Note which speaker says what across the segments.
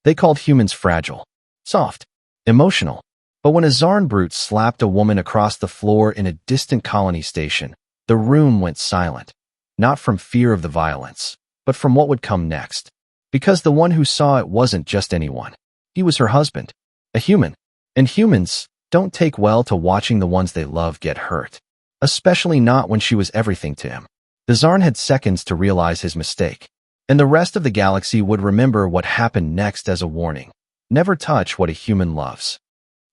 Speaker 1: They called humans fragile, soft, emotional. But when a Zarn brute slapped a woman across the floor in a distant colony station, the room went silent, not from fear of the violence, but from what would come next. Because the one who saw it wasn't just anyone. He was her husband, a human. And humans don't take well to watching the ones they love get hurt, especially not when she was everything to him. The Zarn had seconds to realize his mistake, and the rest of the galaxy would remember what happened next as a warning. Never touch what a human loves.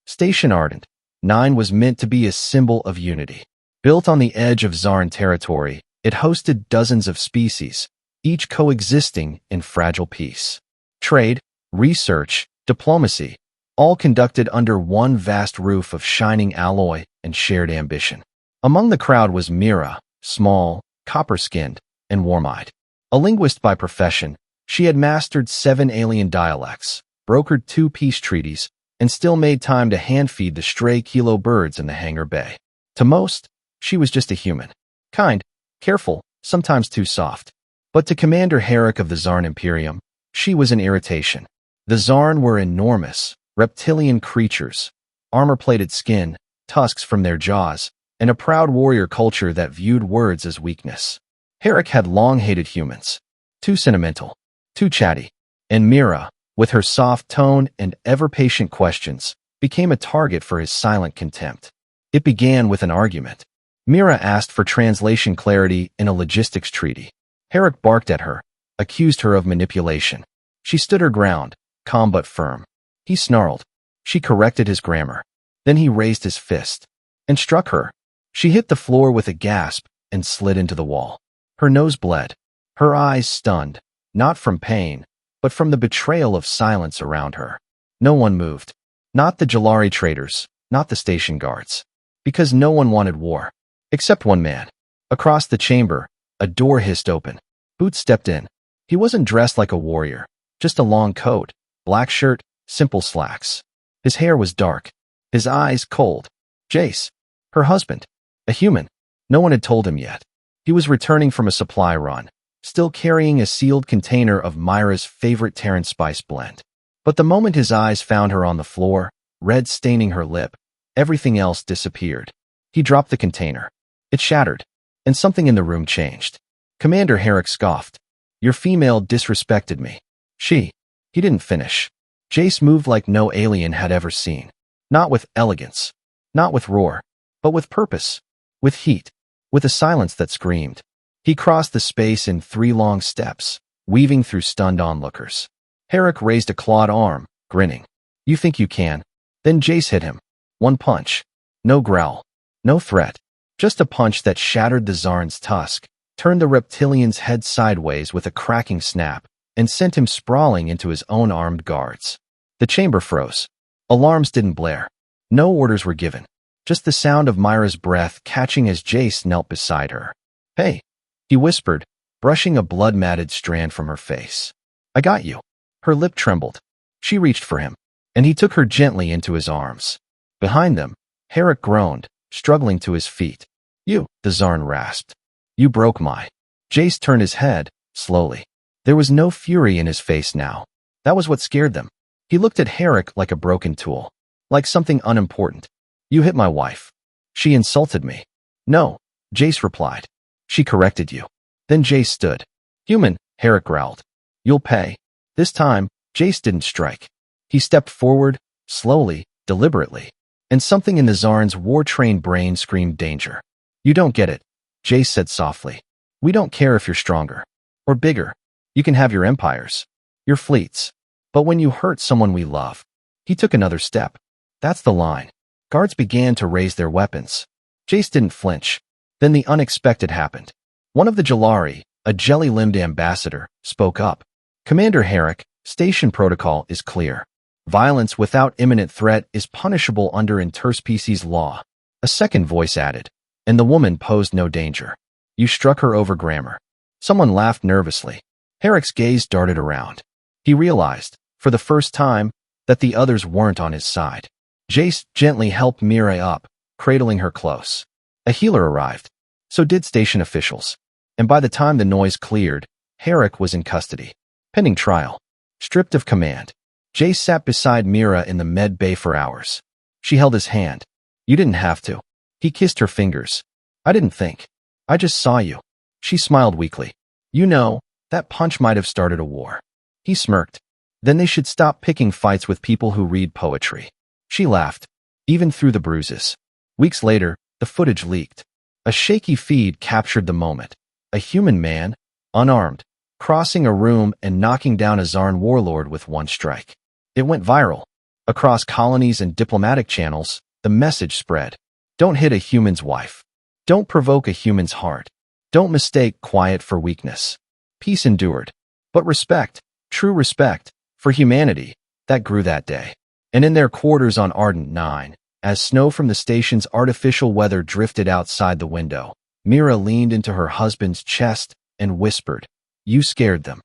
Speaker 1: Station Ardent 9 was meant to be a symbol of unity. Built on the edge of Zarn territory, it hosted dozens of species, each coexisting in fragile peace. Trade, research, diplomacy, all conducted under one vast roof of shining alloy and shared ambition. Among the crowd was Mira, small, copper-skinned, and warm-eyed. A linguist by profession, she had mastered 7 alien dialects, brokered 2 peace treaties, and still made time to hand-feed the stray kilo birds in the hangar bay. To most, she was just a human. Kind, careful, sometimes too soft. But to Commander Herrick of the Zarn Imperium, she was an irritation. The Zarn were enormous, reptilian creatures, armor-plated skin, tusks from their jaws, and a proud warrior culture that viewed words as weakness. Herrick had long hated humans. Too sentimental, too chatty. And Mira, with her soft tone and ever-patient questions, became a target for his silent contempt. It began with an argument. Mira asked for translation clarity in a logistics treaty. Herrick barked at her, accused her of manipulation. She stood her ground, calm but firm. He snarled. She corrected his grammar. Then he raised his fist and struck her. She hit the floor with a gasp and slid into the wall. Her nose bled, her eyes stunned, not from pain, but from the betrayal of silence around her. No one moved. Not the Jalari traders, not the station guards. Because no one wanted war. Except one man. Across the chamber, a door hissed open. Boots stepped in. He wasn't dressed like a warrior, just a long coat, black shirt, simple slacks. His hair was dark, his eyes cold. Jace, her husband, a human. No one had told him yet. He was returning from a supply run, still carrying a sealed container of Myra's favorite Terran spice blend. But the moment his eyes found her on the floor, red staining her lip, everything else disappeared. He dropped the container. It shattered, and something in the room changed. Commander Herrick scoffed. Your female disrespected me. He didn't finish. Jace moved like no alien had ever seen. Not with elegance, not with roar, but with purpose, with heat, with a silence that screamed. He crossed the space in 3 long steps, weaving through stunned onlookers. Herrick raised a clawed arm, grinning. You think you can? Then Jace hit him. One punch. No growl. No threat. Just a punch that shattered the Zarn's tusk, turned the reptilian's head sideways with a cracking snap, and sent him sprawling into his own armed guards. The chamber froze. Alarms didn't blare. No orders were given. Just the sound of Myra's breath catching as Jace knelt beside her. Hey, he whispered, brushing a blood-matted strand from her face. I got you. Her lip trembled. She reached for him, and he took her gently into his arms. Behind them, Herrick groaned, struggling to his feet. You, the Zarn rasped. You broke my... Jace turned his head, slowly. There was no fury in his face now. That was what scared them. He looked at Herrick like a broken tool, like something unimportant. You hit my wife. She insulted me. No, Jace replied. She corrected you. Then Jace stood. Human, Herrick growled. You'll pay. This time, Jace didn't strike. He stepped forward, slowly, deliberately. And something in the Zarn's war-trained brain screamed danger. You don't get it, Jace said softly. We don't care if you're stronger. Or bigger. You can have your empires. Your fleets. But when you hurt someone we love. He took another step. That's the line. Guards began to raise their weapons. Jace didn't flinch. Then the unexpected happened. One of the Jalari, a jelly-limbed ambassador, spoke up. Commander Herrick, station protocol is clear. Violence without imminent threat is punishable under interspecies law. A second voice added, and the woman posed no danger. You struck her over grammar. Someone laughed nervously. Herrick's gaze darted around. He realized, for the first time, that the others weren't on his side. Jace gently helped Mira up, cradling her close. A healer arrived. So did station officials. And by the time the noise cleared, Herrick was in custody, pending trial, stripped of command. Jay sat beside Mira in the med bay for hours. She held his hand. You didn't have to. He kissed her fingers. I didn't think. I just saw you. She smiled weakly. You know, that punch might have started a war. He smirked. Then they should stop picking fights with people who read poetry. She laughed, even through the bruises. Weeks later, the footage leaked. A shaky feed captured the moment. A human man, unarmed, crossing a room and knocking down a Zarn warlord with one strike. It went viral. Across colonies and diplomatic channels, the message spread. Don't hit a human's wife. Don't provoke a human's heart. Don't mistake quiet for weakness. Peace endured. But respect, true respect, for humanity, that grew that day. And in their quarters on Ardent 9, as snow from the station's artificial weather drifted outside the window, Mira leaned into her husband's chest and whispered, You scared them.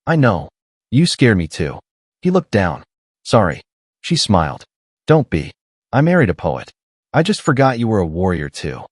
Speaker 1: I know. You scared me too. He looked down. Sorry. She smiled. Don't be. I married a poet. I just forgot you were a warrior too.